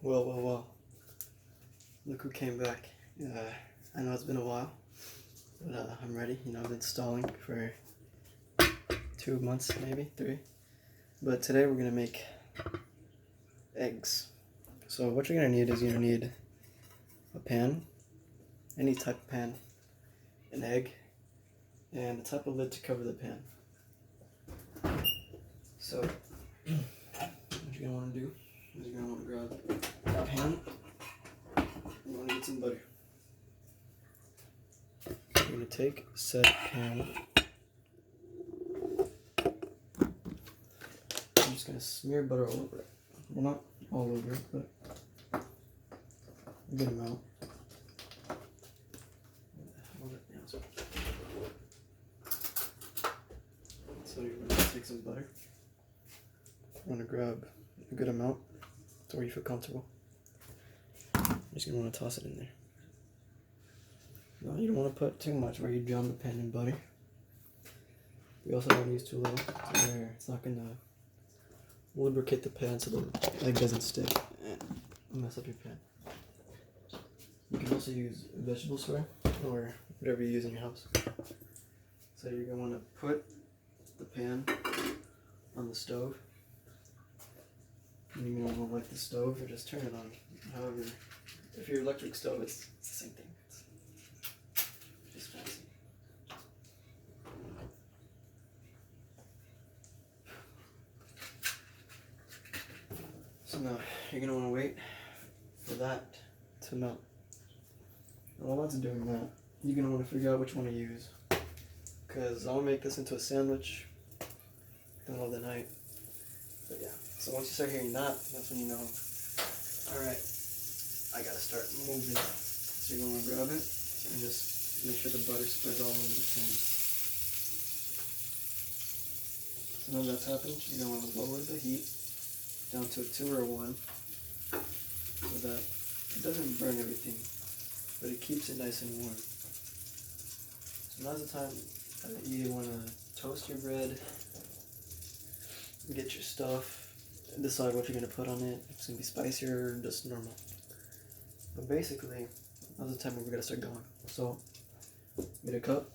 Well. Look who came back. I know it's been a while, but I'm ready. I've been stalling for 2 months, maybe 3. But today we're gonna make eggs. So what you're gonna need is a pan, any type of pan, an egg, and a type of lid to cover the pan. So what you're gonna want to do is you're gonna want to grab a pan. You want to get some butter. You're going to take said pan. I'm just going to smear butter all over it. Well, not all over it, but a good amount. So you're going to take some butter. You want to grab a good amount to where you feel comfortable. You're just going to want to toss it in there. No, you don't want to put too much where you drown the pan in butter. You also don't want to use too little where it's not going to lubricate the pan so the egg doesn't stick and mess up your pan. You can also use vegetable soy or whatever you use in your house. So you're going to want to put the pan on the stove. And you're going to want to light the stove or just turn it on. However, if your electric stove, it's the same thing. It's just fancy. So now you're going to want to wait for that to melt. And while that's doing that, you're going to want to figure out which one to use. Because I'll make this into a sandwich in the middle of the night. But yeah, so once you start hearing that, that's when you know, alright, I gotta start moving. So you're going to grab it and just make sure the butter spreads all over the pan. So now that's happened, you're going to want to lower the heat down to a 2 or a 1 so that it doesn't burn everything, but it keeps it nice and warm. So now's the time that you want to toast your bread, get your stuff, and decide what you're going to put on it. If it's going to be spicier or just normal. But basically, now's the time where we're going to start going. So, get a cup,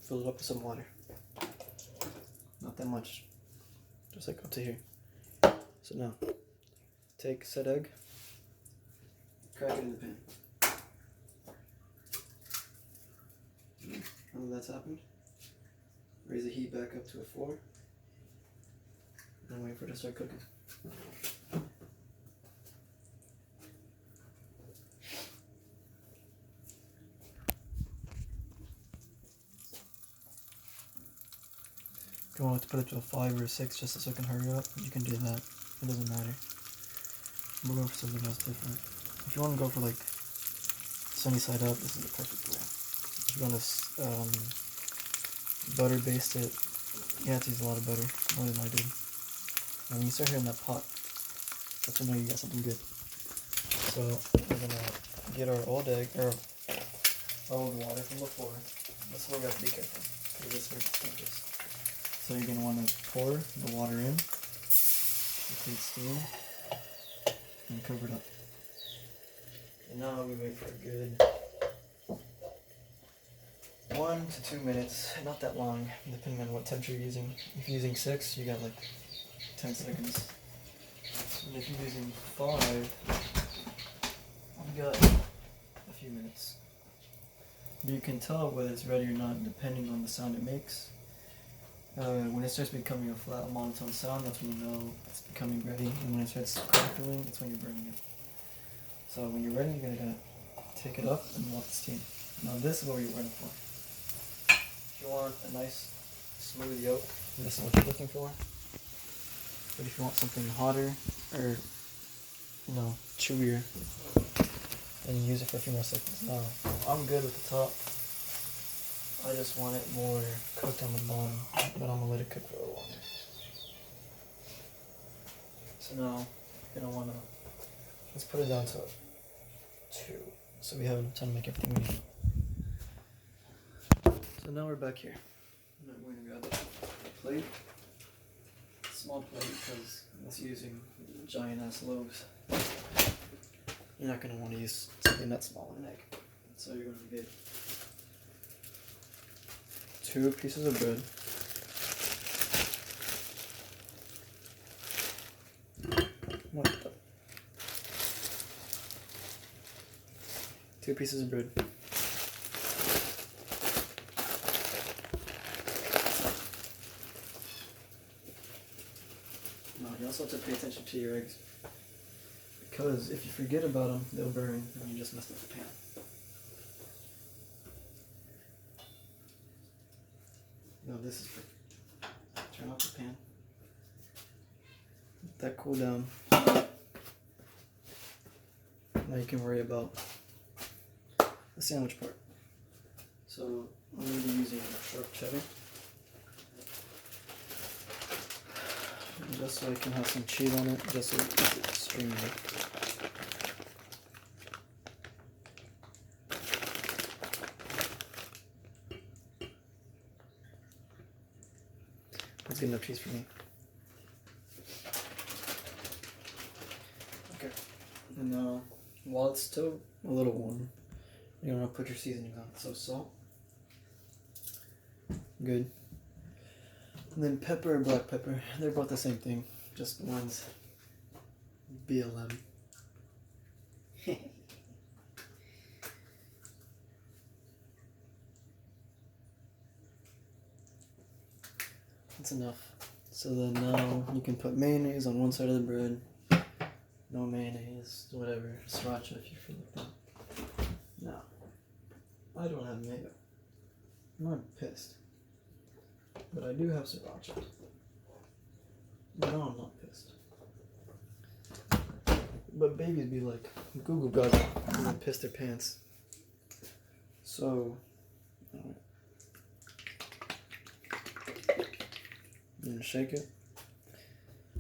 fill it up with some water. Not that much, just like up to here. So now, take said egg, crack it in the pan. Now that that's happened, raise the heat back up to a 4, and wait for it to start cooking. If you want to put it to a 5 or a 6 just so it can hurry up, you can do that. It doesn't matter. We'll go for something else different. If you want to go for like sunny side up, this is the perfect way. If you want to butter baste it, you have to use a lot of butter, more than I did. And when you start hearing that pop, that's when you know you got something good. So we're gonna get our old egg, or our old water from before. This is where we have to be careful, because this hurts this. So you're gonna want to pour the water in, create steam, and cover it up. And now we wait for a good 1 to 2 minutes, not that long, depending on what temperature you're using. If you're using 6, you got like 10 seconds. And if you're using 5, you got a few minutes. But you can tell whether it's ready or not depending on the sound it makes. When it starts becoming a flat monotone sound, that's when you know it's becoming ready. And when it starts crackling, that's when you're burning it. So when you're ready, you're gonna take it up and let the steam. Now this is what you're waiting for. If you want a nice smooth yolk, this is what you're looking for. But if you want something hotter or chewier, then you use it for a few more seconds. Now I'm good with the top. I just want it more cooked on the bottom, but I'm gonna let it cook for a little longer. So now you're gonna wanna, let's put it down to 2, so we have enough time to make everything we need. So now we're back here. I'm going to grab a plate, small plate because it's using giant ass loaves. you're not going to want to use something that's small in an egg. So you're going to get 2 pieces of bread. What the? 2 pieces of bread. Now you also have to pay attention to your eggs, because if you forget about them, they'll burn and you just messed up the pan. Now this is turn off the pan. Let that cool down. Now you can worry about the sandwich part. So I'm going to be using sharp cheddar, just so I can have some cheese on it, just so it's stringy. That's good enough cheese for me. Okay, and now while it's still a little warm, you're gonna put your seasonings on. So salt, good. And then pepper or black pepper, they're both the same thing, just one's BLM. That's enough. So then now you can put mayonnaise on one side of the bread. No mayonnaise, whatever, sriracha if you feel like that. Now, I don't have mayo. I'm not pissed. But I do have sriracha. No, I'm not pissed. But babies be like, Google got it, and then piss their pants. So, alright. I'm gonna shake it.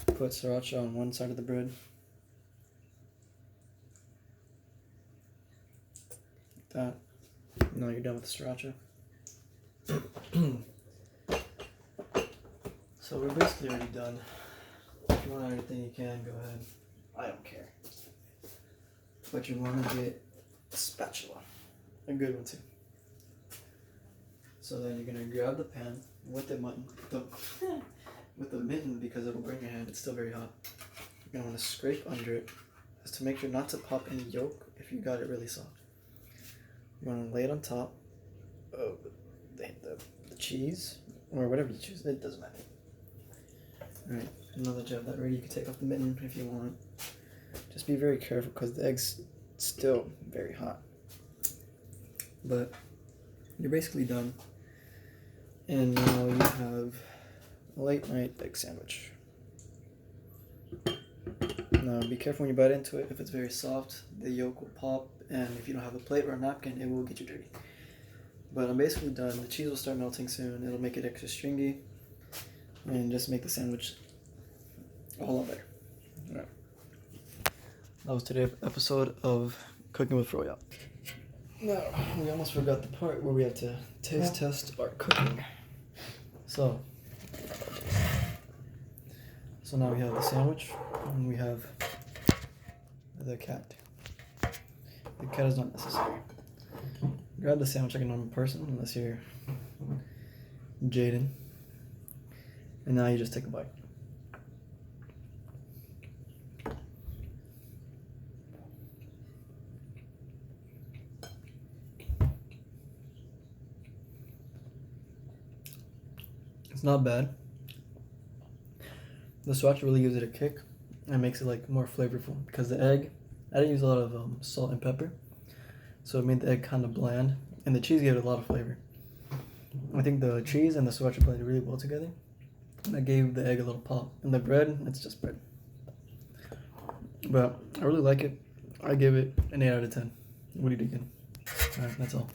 Put sriracha on one side of the bread. Like that. Now you're done with the sriracha. So we're basically already done. If you want anything, you can go ahead. I don't care. But you want to get a spatula, a good one too. So then you're gonna grab the pan with the mutton, with the mitten, because it'll burn your hand. It's still very hot. You're gonna want to scrape under it, just to make sure not to pop any yolk if you got it really soft. You want to lay it on top of the cheese, or whatever you choose. It doesn't matter. Alright, now that you have that ready, you can take off the mitten if you want. Just be very careful because the egg's still very hot. But you're basically done. And now you have a late night egg sandwich. Now be careful when you bite into it. If it's very soft, the yolk will pop, and if you don't have a plate or a napkin, it will get you dirty. But I'm basically done. The cheese will start melting soon. It'll make it extra stringy and just make the sandwich a whole lot better. Alright. That was today's episode of Cooking with Froyop. Now, we almost forgot the part where we have to taste test our cooking. So now we have the sandwich, and we have the cat. The cat is not necessary. Grab the sandwich like a normal person, unless you're Jaden. And now you just take a bite. It's not bad. The sriracha really gives it a kick and makes it like more flavorful, because the egg, I didn't use a lot of salt and pepper, so it made the egg kind of bland, and the cheese gave it a lot of flavor. I think the cheese and the sriracha blended really well together. That gave the egg a little pop. And the bread, it's just bread. But I really like it. I give it an 8 out of 10. What do you think? Alright, that's all.